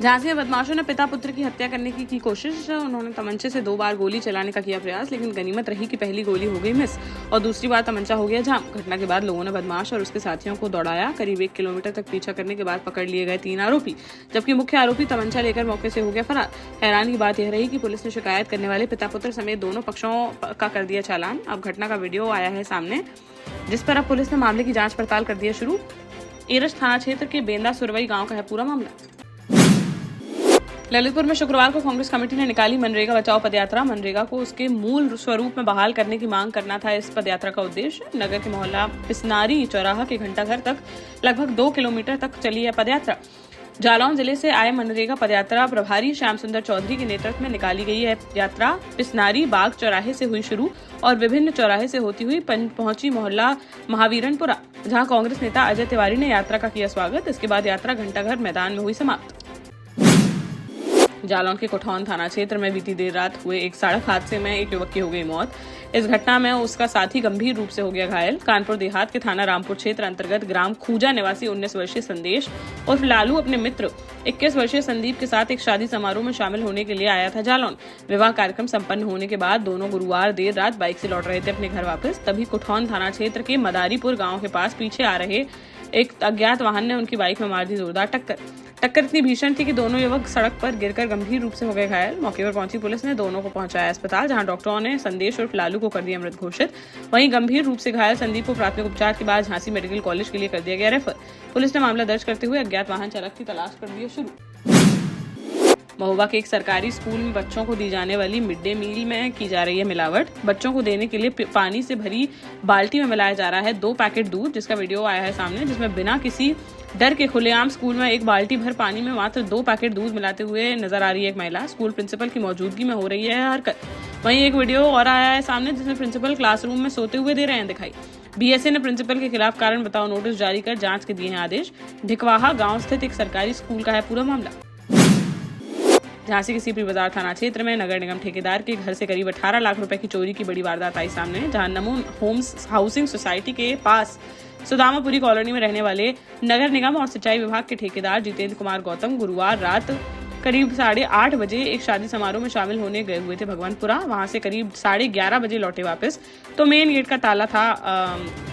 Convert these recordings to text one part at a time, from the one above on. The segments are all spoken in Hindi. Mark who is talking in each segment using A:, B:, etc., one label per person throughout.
A: झांसी में बदमाशों ने पिता पुत्र की हत्या करने की कोशिश। उन्होंने तमंचे से 2 बार गोली चलाने का किया प्रयास, लेकिन गनीमत रही कि पहली गोली हो गई मिस और दूसरी बार तमंचा हो गया जाम। घटना के बाद लोगों ने बदमाश और उसके साथियों को दौड़ाया। करीब 1 किलोमीटर तक पीछा करने के बाद पकड़ लिए गए 3 आरोपी, जबकि मुख्य आरोपी तमंचा लेकर मौके से हो गया फरार। हैरानी की बात यह रही कि पुलिस ने शिकायत करने वाले पिता पुत्र समेत दोनों पक्षों का कर दिया चालान। अब घटना का वीडियो आया है सामने, जिस पर अब पुलिस ने मामले की जांच पड़ताल कर दी है शुरू। एरज थाना क्षेत्र के बेंदा सुरवई गांव का है पूरा मामला। ललितपुर में शुक्रवार को कांग्रेस कमेटी ने निकाली मनरेगा बचाओ पदयात्रा। मनरेगा को उसके मूल स्वरूप में बहाल करने की मांग करना था इस पदयात्रा का उद्देश्य। नगर के मोहल्ला पिसनारी चौराहा के घंटाघर तक लगभग 2 किलोमीटर तक चली है पदयात्रा। जालौन जिले से आए मनरेगा पदयात्रा प्रभारी श्याम सुंदर चौधरी के नेतृत्व में निकाली गई है यात्रा। पिसनारी बाग चौराहे से हुई शुरू और विभिन्न चौराहे से होती हुई पहुंची मोहल्ला महावीरनपुरा, जहां कांग्रेस नेता अजय तिवारी ने यात्रा का किया स्वागत। इसके बाद यात्रा घंटाघर मैदान में हुई समाप्त। जालौन के कोठौन थाना क्षेत्र में बीती देर रात हुए एक सड़क हादसे में एक युवक की हो गई मौत। इस घटना में उसका साथी गंभीर रूप से हो गया घायल। कानपुर देहात के थाना रामपुर क्षेत्र अंतर्गत ग्राम खूजा निवासी 19 वर्षीय संदेश उर्फ लालू अपने मित्र 21 वर्षीय संदीप के साथ एक शादी समारोह में शामिल होने के लिए आया था जालौन। विवाह कार्यक्रम संपन्न होने के बाद दोनों गुरुवार देर रात बाइक से लौट रहे थे अपने घर वापस। तभी कोठौन थाना क्षेत्र के मदारीपुर गाँव के पास पीछे आ रहे एक अज्ञात वाहन ने उनकी बाइक में मार दी जोरदार टक्कर। टक्कर इतनी भीषण थी कि दोनों युवक सड़क पर गिरकर गंभीर रूप से हो गए घायल। मौके पर पहुंची पुलिस ने दोनों को पहुंचाया अस्पताल, जहां डॉक्टरों ने संदेश उर्फ लालू को कर दिया मृत घोषित। वहीं गंभीर रूप से घायल संदीप को प्राथमिक उपचार के बाद झांसी मेडिकल कॉलेज के लिए कर दिया गया रेफर। पुलिस ने मामला दर्ज करते हुए अज्ञात वाहन चालक की तलाश कर दी है शुरू। महोबा के एक सरकारी स्कूल में बच्चों को दी जाने वाली मिड डे मील में की जा रही है मिलावट। बच्चों को देने के लिए पानी से भरी बाल्टी में मिलाया जा रहा है 2 पैकेट दूध, जिसका वीडियो आया है सामने, जिसमें बिना किसी डर के खुलेआम स्कूल में एक बाल्टी भर पानी में मात्र 2 पैकेट दूध मिलाते हुए नजर आ रही है एक महिला। स्कूल प्रिंसिपल की मौजूदगी में हो रही है हरकत। वहीं एक वीडियो और आया है सामने, जिसमें प्रिंसिपल क्लासरूम में सोते हुए दे रहे हैं दिखाई। बीएसए ने प्रिंसिपल के खिलाफ कारण बताओ नोटिस जारी कर जांच के दिए हैं आदेश। ढिकवाहा गांव स्थित एक सरकारी स्कूल का है पूरा मामला। झांसी के सीपी बाजार थाना क्षेत्र में नगर निगम ठेकेदार के घर से करीब 18 लाख रुपए की चोरी की बड़ी वारदात आई सामने, जहां नमो होम्स हाउसिंग सोसाइटी के पास सुदामापुरी कॉलोनी में रहने वाले नगर निगम और सिंचाई विभाग के ठेकेदार जितेंद्र कुमार गौतम गुरुवार रात करीब 8:30 बजे एक शादी समारोह में शामिल होने गए हुए थे भगवानपुरा। वहां से करीब 11:30 बजे लौटे वापस तो मेन गेट का ताला था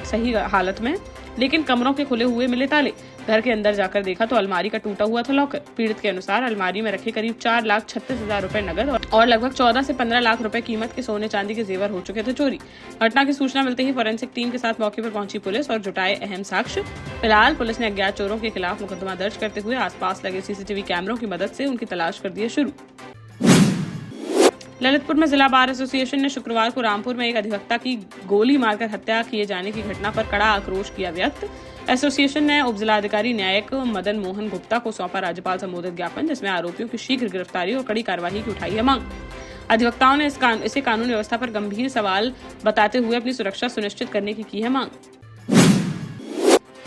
A: सही हालत में, लेकिन कमरों के खुले हुए मिले ताले। घर के अंदर जाकर देखा तो अलमारी का टूटा हुआ था लॉकर। पीड़ित के अनुसार अलमारी में रखे करीब 4,36,000 रुपए नगद और लगभग 14 से 15 लाख रुपए कीमत के सोने चांदी के जेवर हो चुके थे चोरी। घटना की सूचना मिलते ही फोरेंसिक टीम के साथ मौके पर पहुंची पुलिस और जुटाए अहम साक्ष्य। फिलहाल पुलिस ने अज्ञात चोरों के खिलाफ मुकदमा दर्ज करते हुए आसपास लगे सीसीटीवी कैमरों की मदद से उनकी तलाश कर दी है शुरू। ललितपुर में जिला बार एसोसिएशन ने शुक्रवार को रामपुर में एक अधिवक्ता की गोली मारकर हत्या किए जाने की घटना पर कड़ा आक्रोश किया व्यक्त। एसोसिएशन ने उप जिलाधिकारी न्यायिक मदन मोहन गुप्ता को सौंपा राज्यपाल संबोधित ज्ञापन, जिसमें आरोपियों की शीघ्र गिरफ्तारी और कड़ी कार्रवाई की उठाई है मांग। अधिवक्ताओं ने इसे कानून व्यवस्था पर गंभीर सवाल बताते हुए अपनी सुरक्षा सुनिश्चित करने की है मांग।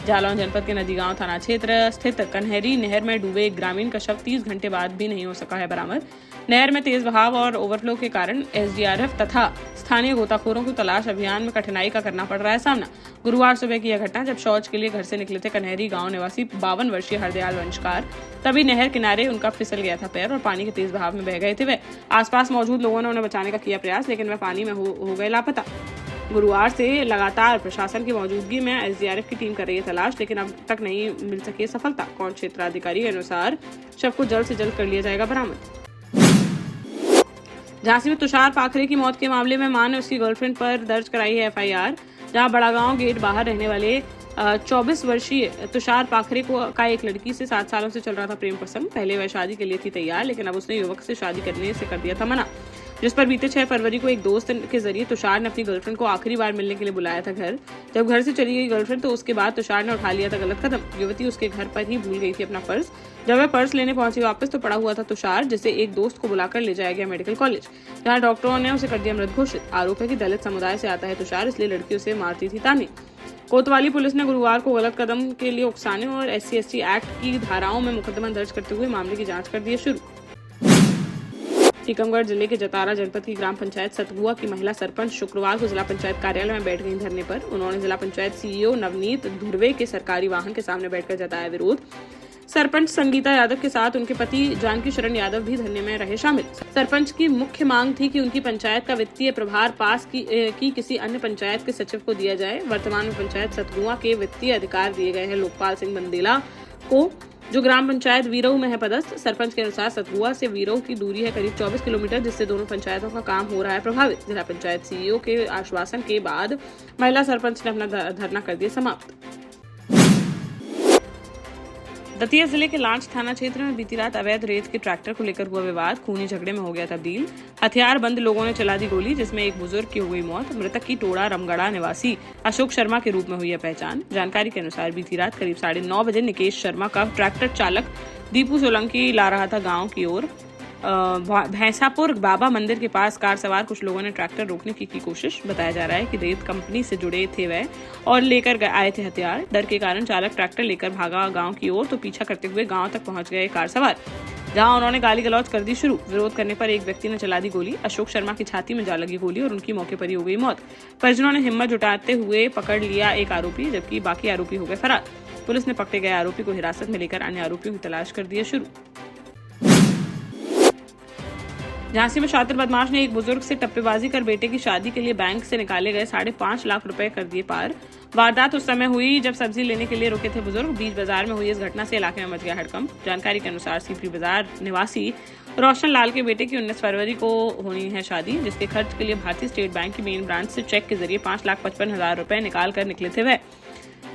A: जालौन जनपद के नदीगांव थाना क्षेत्र स्थित कन्हैरी नहर में डूबे एक ग्रामीण का शव 30 घंटे बाद भी नहीं हो सका है बरामद। नहर में तेज बहाव और ओवरफ्लो के कारण एसडीआरएफ तथा स्थानीय गोताखोरों को तलाश अभियान में कठिनाई का करना पड़ रहा है सामना। गुरुवार सुबह की यह घटना जब शौच के लिए घर से निकले थे कन्हैरी गांव निवासी 52 वर्षीय हरदयाल वंशकार, तभी नहर किनारे उनका फिसल गया था पैर और पानी के तेज बहाव में बह गए थे वे। आसपास मौजूद लोगों ने उन्हें बचाने का किया प्रयास, लेकिन वह पानी में हो गए लापता। गुरुवार से लगातार प्रशासन की मौजूदगी में एसडीआरएफ की टीम कर रही है तलाश, लेकिन अब तक नहीं मिल सकी सफलता। कौन क्षेत्राधिकारी के अनुसार शव को जल्द से जल्द कर लिया जाएगा बरामद। झांसी में तुषार पाखरे की मौत के मामले में मां ने उसकी गर्लफ्रेंड पर दर्ज कराई है एफआईआर, जहां बड़ागांव गेट बाहर रहने वाले 24 वर्षीय तुषार पाखरे का एक लड़की से 7 सालों से चल रहा था प्रेम प्रसंग। पहले वह शादी के लिए थी तैयार, लेकिन अब उसने युवक से शादी करने से कर दिया था मना, जिस पर बीते 6 फरवरी को एक दोस्त के जरिए तुषार ने अपनी गर्लफ्रेंड को आखिरी बार मिलने के लिए बुलाया था घर। जब घर से चली गई गर्लफ्रेंड तो उसके बाद तुषार ने उठा लिया था गलत कदम। युवती उसके घर पर ही भूल गई थी अपना पर्स। जब वह पर्स लेने पहुंची वापस तो पड़ा हुआ था तुषार, जिसे एक दोस्त को बुलाकर ले जाया गया मेडिकल कॉलेज, जहां डॉक्टरों ने उसे कर दिया मृत घोषित। आरोप है कि दलित समुदाय से आता है तुषार, इसलिए लड़की उसे मारती थी ताने। कोतवाली पुलिस ने गुरुवार को गलत कदम के लिए उकसाने और SC/ST एक्ट की धाराओं में मुकदमा दर्ज करते हुए मामले की जांच कर दी है शुरू। टीकमगढ़ जिले के जतारा जनपद की ग्राम पंचायत सतगुआ की महिला सरपंच शुक्रवार को जिला पंचायत कार्यालय में बैठ गई धरने पर। उन्होंने जिला पंचायत CEO नवनीत धुर्वे के सरकारी वाहन के सामने बैठकर जताया विरोध। सरपंच संगीता यादव के साथ उनके पति जानकी शरण यादव भी धरने में रहे शामिल। सरपंच की मुख्य मांग थी कि उनकी पंचायत का वित्तीय प्रभार पास की किसी अन्य पंचायत के सचिव को दिया जाए। वर्तमान में पंचायत सतगुआ के वित्तीय अधिकार दिए गए हैं लोकपाल सिंह बंदेला को, जो ग्राम पंचायत वीरऊ में है पदस्थ। सरपंच के अनुसार सतगुआ से वीरऊ की दूरी है करीब 24 किलोमीटर, जिससे दोनों पंचायतों का काम हो रहा है प्रभावित। जिला पंचायत सीईओ के आश्वासन के बाद महिला सरपंच ने अपना धरना कर दिया समाप्त। दतिया जिले के लांच थाना क्षेत्र में बीती रात अवैध रेत के ट्रैक्टर को लेकर हुआ विवाद खूनी झगड़े में हो गया तब्दील। हथियारबंद लोगों ने चला दी गोली, जिसमें एक बुजुर्ग की हो गई मौत। मृतक की टोड़ा रमगढ़ा निवासी अशोक शर्मा के रूप में हुई है पहचान। जानकारी के अनुसार बीती रात करीब 9:30 बजे निकेश शर्मा का ट्रैक्टर चालक दीपू सोलंकी ला रहा था गाँव की ओर। भैंसापुर बाबा मंदिर के पास कार सवार कुछ लोगों ने ट्रैक्टर रोकने की कोशिश। बताया जा रहा है कि रेत कंपनी से जुड़े थे वह और लेकर आए थे हथियार। डर के कारण चालक ट्रैक्टर लेकर भागा गांव की ओर, तो पीछा करते हुए गांव तक पहुंच गए कार सवार, जहां उन्होंने गाली गलौज कर दी शुरू। विरोध करने पर एक व्यक्ति ने चला दी गोली। अशोक शर्मा की छाती में जा लगी गोली और उनकी मौके पर ही हो गई मौत। परिजनों ने हिम्मत जुटाते हुए पकड़ लिया एक आरोपी, जबकि बाकी आरोपी हो गए फरार। पुलिस ने पकड़े गए आरोपी को हिरासत में लेकर अन्य आरोपियों की तलाश कर दी शुरू। झांसी में शातिर बदमाश ने एक बुजुर्ग से टप्पेबाजी कर बेटे की शादी के लिए बैंक से निकाले गए 5.5 लाख रुपए कर दिए पार। वारदात उस समय हुई जब सब्जी लेने के लिए रुके थे बुजुर्ग। बीच बाजार में हुई इस घटना से इलाके में मच गया हड़कंप। जानकारी के अनुसार सीपी बाजार निवासी रोशन लाल के बेटे की 19 फरवरी को होनी है शादी, जिसके खर्च के लिए भारतीय स्टेट बैंक की मेन ब्रांच से चेक के जरिए 5,55,000 रुपए निकाल कर निकले थे वह।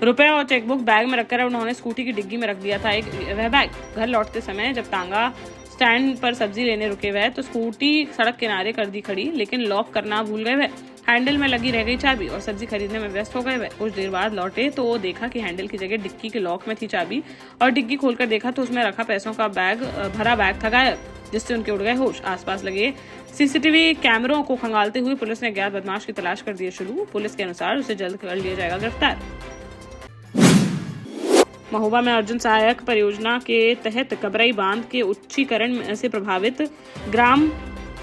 A: रुपए और चेकबुक बैग में रखकर उन्होंने स्कूटी की डिग्गी में रख दिया था वह बैग। घर लौटते समय जब तांगा स्टैंड पर सब्जी लेने रुके वह, तो स्कूटी सड़क किनारे कर दी खड़ी, लेकिन लॉक करना भूल गए वह। हैंडल में लगी रह गई चाबी और सब्जी खरीदने में व्यस्त हो गए वह। कुछ देर बाद लौटे तो देखा कि हैंडल की जगह डिक्की के लॉक में थी चाबी, और डिग्गी खोलकर देखा तो उसमें रखा पैसों का भरा बैग था गायब, जिससे उनके उड़ गए होश। आसपास लगे सीसीटीवी कैमरों को खंगालते हुए पुलिस ने अज्ञात बदमाश की तलाश कर दी शुरू। पुलिस के अनुसार उसे जल्द कर लिया जाएगा गिरफ्तार। महोबा में अर्जुन सहायक परियोजना के तहत कबरई बांध के उच्चीकरण से प्रभावित ग्राम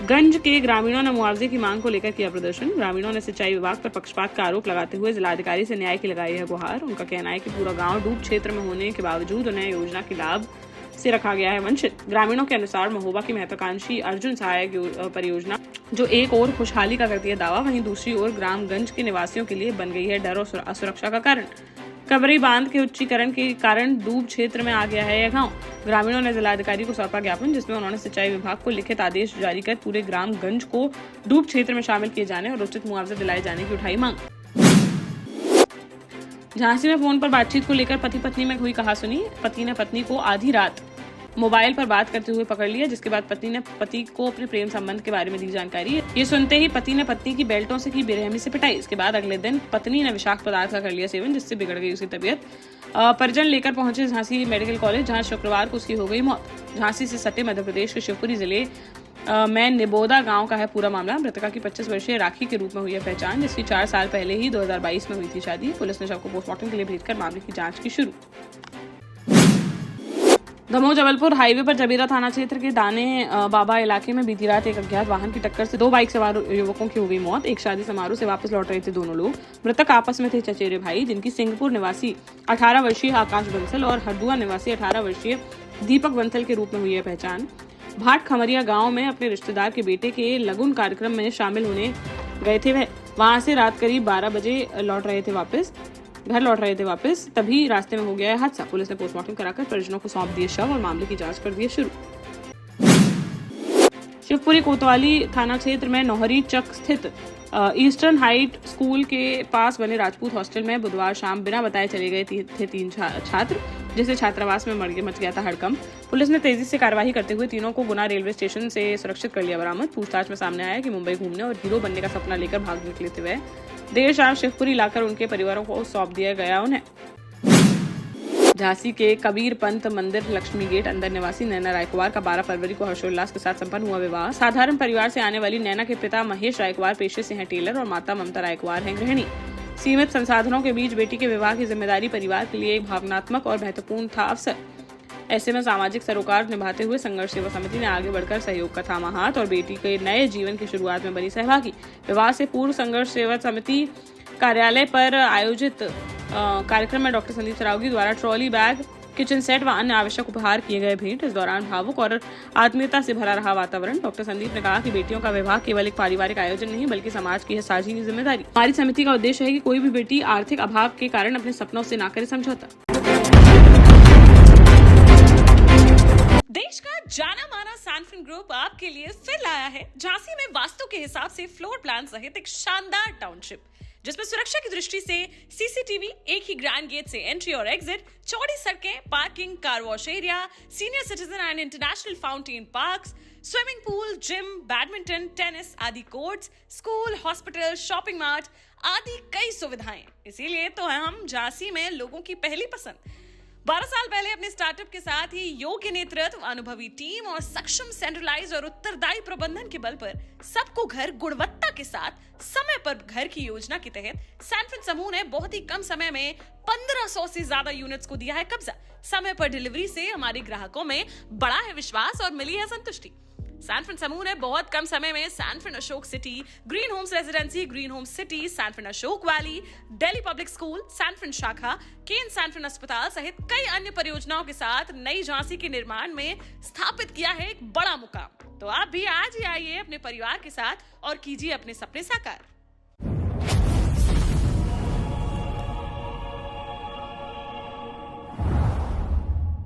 A: गंज के ग्रामीणों ने मुआवजे की मांग को लेकर किया प्रदर्शन। ग्रामीणों ने सिंचाई विभाग पर पक्षपात का आरोप लगाते हुए जिलाधिकारी से न्याय की लगाई है गुहार। उनका कहना है कि पूरा गांव डूब क्षेत्र में होने के बावजूद उन्हें योजना के लाभ से रखा गया है वंचित। ग्रामीणों के अनुसार महोबा की महत्वाकांक्षी अर्जुन सहायक परियोजना जो एक ओर खुशहाली का करती है दावा, वहीं दूसरी ओर ग्रामगंज के निवासियों के लिए बन गई है डर और असुरक्षा का कारण। कबरई बांध के उच्चीकरण के कारण डूब क्षेत्र में आ गया है यह गांव। ग्रामीणों ने जिलाधिकारी को सौंपा ज्ञापन, जिसमें उन्होंने सिंचाई विभाग को लिखित आदेश जारी कर पूरे ग्रामगंज को डूब क्षेत्र में शामिल किए जाने और उचित मुआवजा दिलाए जाने की उठाई मांग। झांसी में फोन पर बातचीत को लेकर पति पत्नी में हुई कहासुनी। पति ने पत्नी को आधी रात मोबाइल पर बात करते हुए पकड़ लिया, जिसके बाद पत्नी ने पति को अपने प्रेम संबंध के बारे में दी जानकारी। ये सुनते ही पति ने पत्नी की बेल्टों से की बेरहमी से पिटाई। इसके बाद अगले दिन पत्नी ने विषाक्त पदार्थ का कर लिया सेवन, जिससे बिगड़ गई उसकी तबीयत। परिजन लेकर पहुंचे झांसी मेडिकल कॉलेज, जहां शुक्रवार को उसकी हो गई मौत। झांसी से सटे मध्य प्रदेश के शिवपुरी जिले में निबोदा गांव का है पूरा मामला। मृतका की 25 वर्षीय राखी के रूप में हुई है पहचान, जिसकी 4 साल पहले ही 2022 में हुई थी शादी। पुलिस ने शव को पोस्टमार्टम के लिए भेजकर मामले की जाँच की शुरू। दमोह जबलपुर हाईवे पर जबीरा थाना क्षेत्र के दाने बाबा इलाके में बीती रात एक अज्ञात वाहन की टक्कर से 2 बाइक सवार युवकों की हो गई मौत। एक शादी समारोह से वापस लौट रहे थे दोनों लोग। मृतक आपस में थे चचेरे भाई, जिनकी सिंहपुर निवासी 18 वर्षीय आकाश बंसल और हरदुआ निवासी 18 वर्षीय दीपक बंसल के रूप में हुई है पहचान। भाट खमरिया गाँव में अपने रिश्तेदार के बेटे के लगुन कार्यक्रम में शामिल होने गए थे वह। वहां से रात करीब 12 बजे घर लौट रहे थे वापस, तभी रास्ते में हो गया है हादसा। पुलिस ने पोस्टमार्टम कराकर परिजनों को सौंप दिए शव और मामले की जांच कर दी शुरू। शिवपुरी कोतवाली थाना क्षेत्र में नौहरी चक स्थित ईस्टर्न हाइट स्कूल के पास बने राजपूत हॉस्टल में बुधवार शाम बिना बताए चले गए थे 3 छात्र, जिससे छात्रावास में मच गया था हड़कंप। पुलिस ने तेजी से कार्रवाई करते हुए तीनों को गुना रेलवे स्टेशन से सुरक्षित कर लिया बरामद। पूछताछ में सामने आया कि मुंबई घूमने और हीरो बनने का सपना लेकर भाग निकले थे वह। देर शाम शिवपुरी लाकर उनके परिवारों को सौंप दिया गया उन्हें। झांसी के कबीर पंत मंदिर लक्ष्मी गेट अंदर निवासी नैना रायकवार का 12 फरवरी को हर्षोल्लास के साथ संपन्न हुआ विवाह। साधारण परिवार से आने वाली नैना के पिता महेश रायकवार पेशे से हैं टेलर और माता ममता रायकवार हैं गृहिणी। सीमित संसाधनों के बीच बेटी के विवाह की जिम्मेदारी परिवार के लिए एक भावनात्मक और महत्वपूर्ण था अवसर। ऐसे में सामाजिक सरोकार निभाते हुए संघर्ष सेवा समिति ने आगे बढ़कर सहयोग का थामा हाथ और बेटी के नए जीवन की शुरुआत में बनी सहभागी। विवाह से पूर्व संघर्ष सेवा समिति कार्यालय पर आयोजित कार्यक्रम में डॉक्टर संदीप सरावगी द्वारा ट्रॉली बैग, किचन सेट व अन्य आवश्यक उपहार किए गए भेंट। इस दौरान भावुक और आत्मीयता से भरा रहा वातावरण। डॉक्टर संदीप ने कहा कि बेटियों का विवाह केवल एक पारिवारिक आयोजन नहीं बल्कि समाज की है साझी जिम्मेदारी। हमारी समिति का उद्देश्य है कि कोई भी बेटी आर्थिक अभाव के कारण अपने सपनों से ना करे समझौता।
B: देश का जाना माना सैनफिन ग्रुप आपके लिए फिर लाया है झांसी में वास्तु के हिसाब से फ्लोर प्लान सहित एक शानदार टाउनशिप, जिसमें सुरक्षा की दृष्टि से सीसीटीवी, एक ही ग्रैंड गेट से एंट्री और एग्जिट, चौड़ी सड़कें, parking, car wash area, senior citizen and international fountain parks, swimming pool, gym, badminton, tennis आदि courts, school, hospital, shopping mart आदि कई सुविधाएं। इसीलिए तो हम झांसी में लोगों की पहली पसंद। 12 साल पहले अपने स्टार्टअप के साथ ही योग्य नेतृत्व, अनुभवी टीम और सक्षम सेंट्रलाइज और उत्तरदायी प्रबंधन के बल पर सबको घर गुणवत्ता के साथ समय पर घर की योजना के तहत सैनफिन समूह ने बहुत ही कम समय में 1500 से ज्यादा यूनिट्स को दिया है कब्जा। समय पर डिलीवरी से हमारे ग्राहकों में बड़ा है विश्वास और मिली है संतुष्टि। सैनफिन समूह ने बहुत कम समय में Sanfin Ashok city, green homes residency, green homes city, Sanfin Ashok valley, Delhi public school, Sanfin शाखा, केन सैनफिन अस्पताल सहित कई अन्य परियोजनाओं के साथ नई झांसी के निर्माण में स्थापित किया है एक बड़ा मुकाम। तो आप भी आज ही आइए अपने परिवार के साथ और कीजिए अपने सपने साकार।